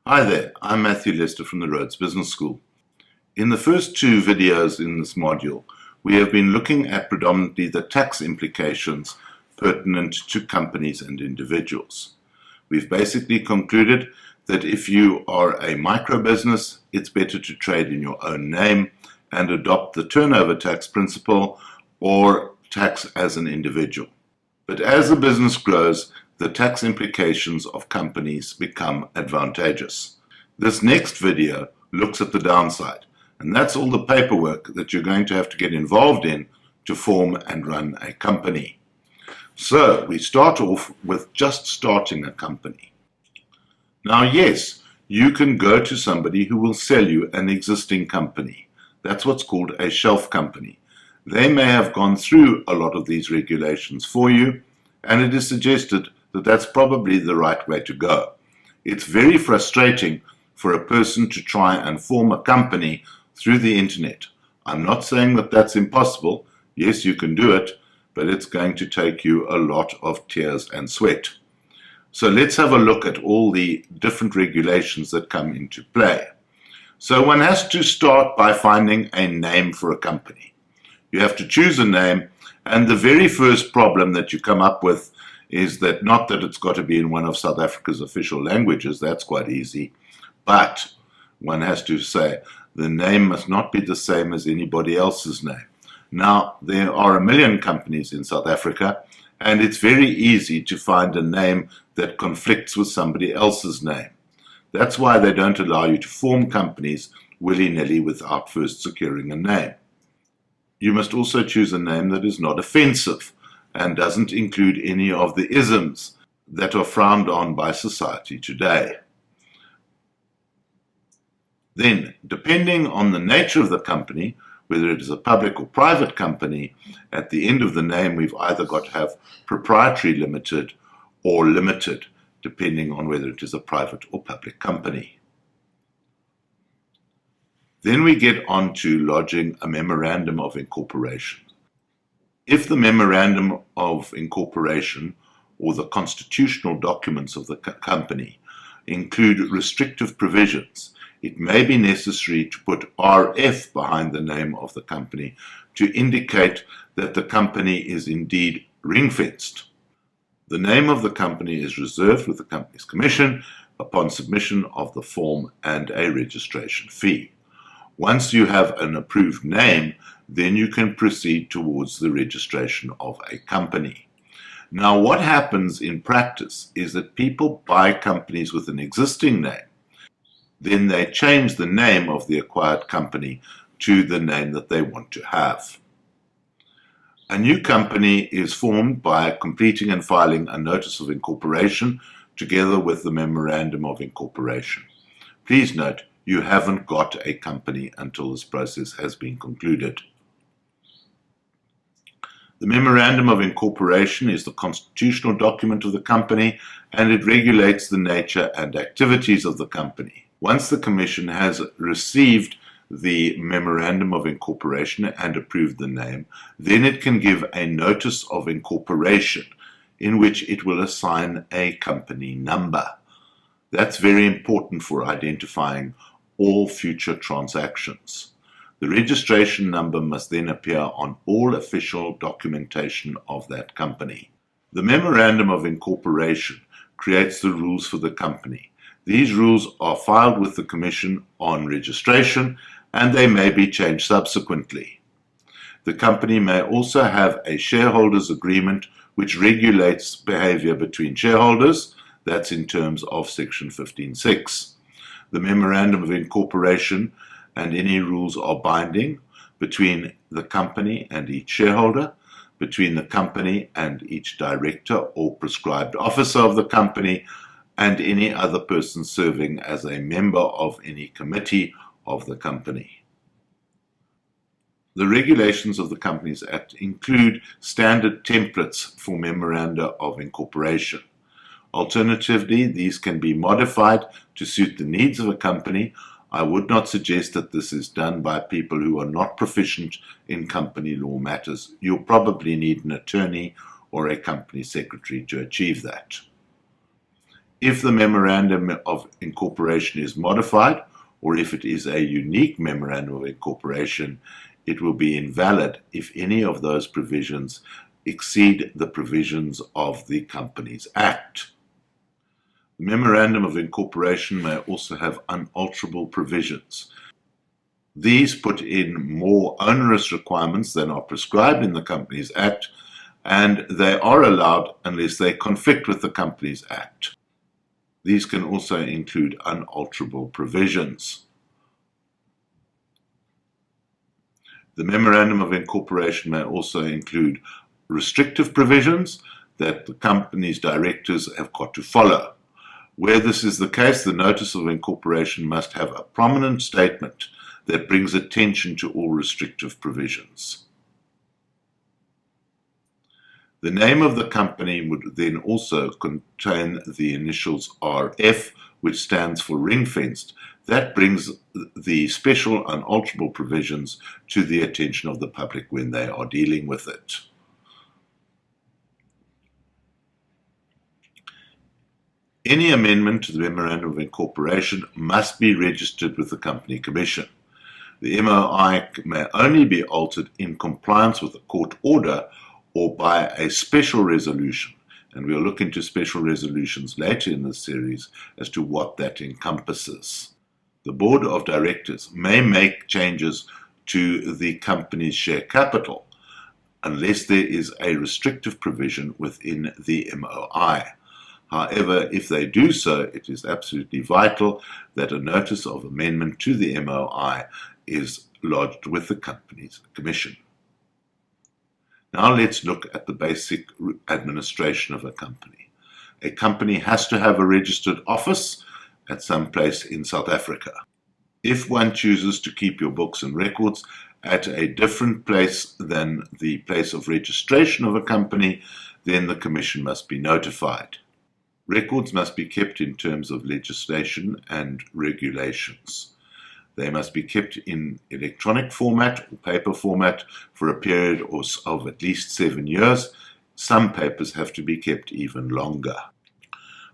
Hi there, I'm Matthew Lester from the Rhodes Business School. In the first two videos in this module, we have been looking at predominantly the tax implications pertinent to companies and individuals. We've basically concluded that if you are a micro business, it's better to trade in your own name and adopt the turnover tax principle or tax as an individual. But as the business grows, the tax implications of companies become advantageous. This next video looks at the downside, and that's all the paperwork that you're going to have to get involved in to form and run a company. So we start off with just starting a company. Now, yes, you can go to somebody who will sell you an existing company. That's what's called a shelf company. They may have gone through a lot of these regulations for you, and it is suggested that that's probably the right way to go. It's very frustrating for a person to try and form a company through the internet. I'm not saying that that's impossible. Yes, you can do it, but it's going to take you a lot of tears and sweat. So let's have a look at all the different regulations that come into play. So one has to start by finding a name for a company. You have to choose a name, and the very first problem that you come up with is that not that it's got to be in one of South Africa's official languages, that's quite easy, but one has to say the name must not be the same as anybody else's name. Now, there are a million companies in South Africa, and it's very easy to find a name that conflicts with somebody else's name. That's why they don't allow you to form companies willy-nilly without first securing a name. You must also choose a name that is not offensive and doesn't include any of the isms that are frowned on by society today. Then, depending on the nature of the company, whether it is a public or private company, at the end of the name we've either got to have proprietary limited or limited, depending on whether it is a private or public company. Then we get on to lodging a memorandum of incorporation. If the memorandum of incorporation or the constitutional documents of the company include restrictive provisions, it may be necessary to put RF behind the name of the company to indicate that the company is indeed ring-fenced. The name of the company is reserved with the Companies Commission upon submission of the form and a registration fee. Once you have an approved name, then you can proceed towards the registration of a company. Now, what happens in practice is that people buy companies with an existing name. Then they change the name of the acquired company to the name that they want to have. A new company is formed by completing and filing a notice of incorporation together with the memorandum of incorporation. Please note, you haven't got a company until this process has been concluded. The Memorandum of Incorporation is the constitutional document of the company, and it regulates the nature and activities of the company. Once the Commission has received the Memorandum of Incorporation and approved the name, then it can give a Notice of Incorporation in which it will assign a company number. That's very important for identifying all future transactions. The registration number must then appear on all official documentation of that company. The Memorandum of Incorporation creates the rules for the company. These rules are filed with the Commission on registration, and they may be changed subsequently. The company may also have a shareholders' agreement which regulates behavior between shareholders. That's in terms of Section 15.6. The Memorandum of Incorporation and any rules are binding between the company and each shareholder, between the company and each director or prescribed officer of the company, and any other person serving as a member of any committee of the company. The regulations of the Companies Act include standard templates for memoranda of incorporation. Alternatively, these can be modified to suit the needs of a company. I would not suggest that this is done by people who are not proficient in company law matters. You'll probably need an attorney or a company secretary to achieve that. If the Memorandum of Incorporation is modified, or if it is a unique Memorandum of Incorporation, it will be invalid if any of those provisions exceed the provisions of the Companies Act. The Memorandum of Incorporation may also have unalterable provisions. These put in more onerous requirements than are prescribed in the Companies Act, and they are allowed unless they conflict with the Companies Act. These can also include unalterable provisions. The Memorandum of Incorporation may also include restrictive provisions that the company's directors have got to follow. Where this is the case, the Notice of Incorporation must have a prominent statement that brings attention to all restrictive provisions. The name of the company would then also contain the initials RF, which stands for ring-fenced. That brings the special unalterable provisions to the attention of the public when they are dealing with it. Any amendment to the Memorandum of Incorporation must be registered with the Company Commission. The MOI may only be altered in compliance with a court order or by a special resolution, and we'll look into special resolutions later in this series as to what that encompasses. The Board of Directors may make changes to the company's share capital unless there is a restrictive provision within the MOI. However, if they do so, it is absolutely vital that a notice of amendment to the MOI is lodged with the Companies Commission. Now let's look at the basic administration of a company. A company has to have a registered office at some place in South Africa. If one chooses to keep your books and records at a different place than the place of registration of a company, then the Commission must be notified. Records must be kept in terms of legislation and regulations. They must be kept in electronic format or paper format for a period of at least 7 years. Some papers have to be kept even longer.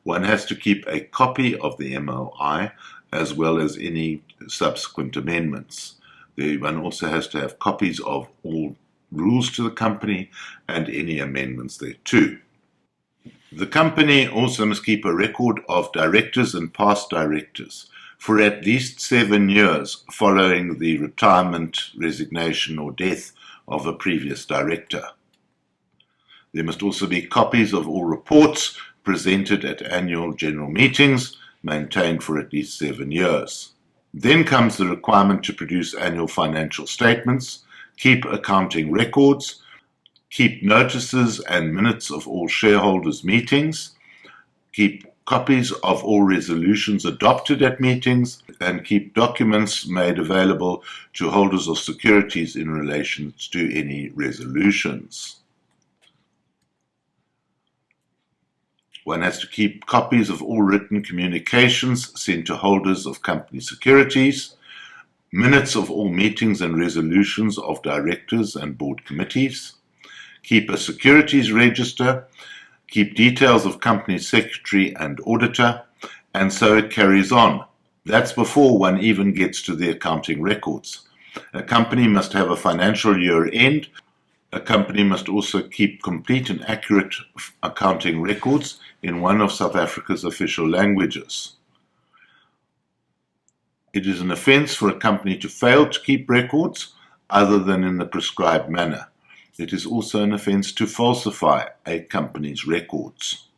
One has to keep a copy of the MOI as well as any subsequent amendments. One also has to have copies of all rules to the company and any amendments thereto. The company also must keep a record of directors and past directors for at least 7 years following the retirement, resignation, or death of a previous director. There must also be copies of all reports presented at annual general meetings, maintained for at least 7 years. Then comes the requirement to produce annual financial statements, keep accounting records, keep notices and minutes of all shareholders' meetings, keep copies of all resolutions adopted at meetings, and keep documents made available to holders of securities in relation to any resolutions. One has to keep copies of all written communications sent to holders of company securities, minutes of all meetings and resolutions of directors and board committees, keep a securities register, keep details of company secretary and auditor, and so it carries on. That's before one even gets to the accounting records. A company must have a financial year end. A company must also keep complete and accurate accounting records in one of South Africa's official languages. It is an offence for a company to fail to keep records other than in the prescribed manner. It is also an offence to falsify a company's records.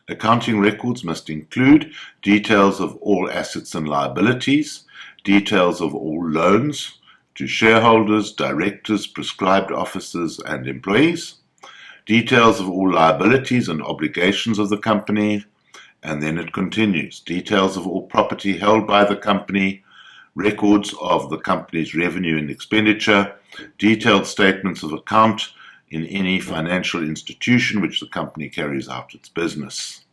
Accounting records must include details of all assets and liabilities, details of all loans to shareholders, directors, prescribed officers, and employees, details of all liabilities and obligations of the company, and then it continues, details of all property held by the company, records of the company's revenue and expenditure, detailed statements of account in any financial institution which the company carries out its business.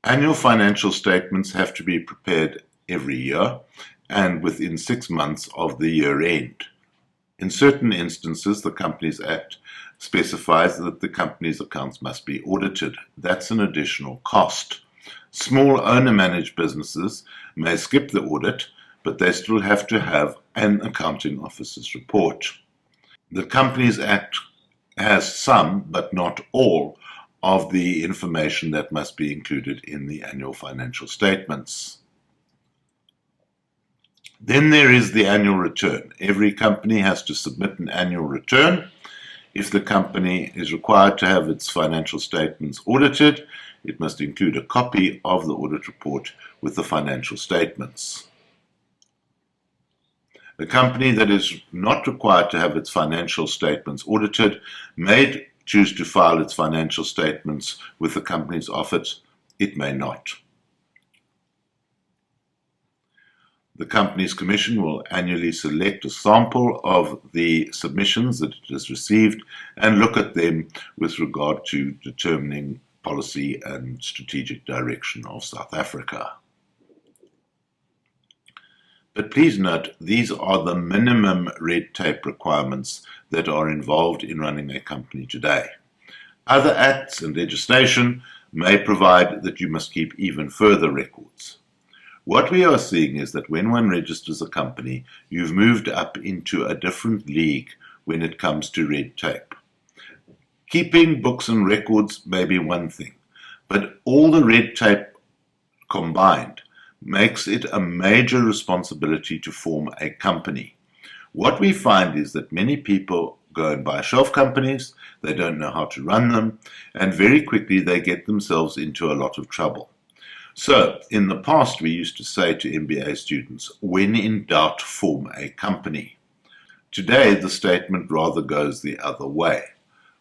Annual financial statements have to be prepared every year and within 6 months of the year end. In certain instances, the Companies Act specifies that the company's accounts must be audited. That's an additional cost. Small owner-managed businesses may skip the audit, but they still have to have an accounting officer's report. The Companies Act has some, but not all, of the information that must be included in the annual financial statements. Then there is the annual return. Every company has to submit an annual return. If the company is required to have its financial statements audited, it must include a copy of the audit report with the financial statements. A company that is not required to have its financial statements audited may choose to file its financial statements with the Companies Office. It may not. The Companies Commission will annually select a sample of the submissions that it has received and look at them with regard to determining policy and strategic direction of South Africa. But please note, these are the minimum red tape requirements that are involved in running a company today. Other acts and legislation may provide that you must keep even further records. What we are seeing is that when one registers a company, you've moved up into a different league when it comes to red tape. Keeping books and records may be one thing, but all the red tape combined makes it a major responsibility to form a company. What we find is that many people go and buy shelf companies, they don't know how to run them, and very quickly they get themselves into a lot of trouble. So, in the past we used to say to MBA students, when in doubt, form a company. Today the statement rather goes the other way.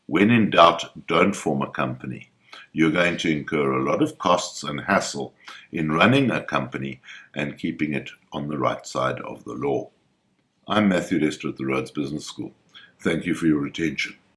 When in doubt, don't form a company. You're going to incur a lot of costs and hassle in running a company and keeping it on the right side of the law. I'm Matthew Lester at the Rhodes Business School. Thank you for your attention.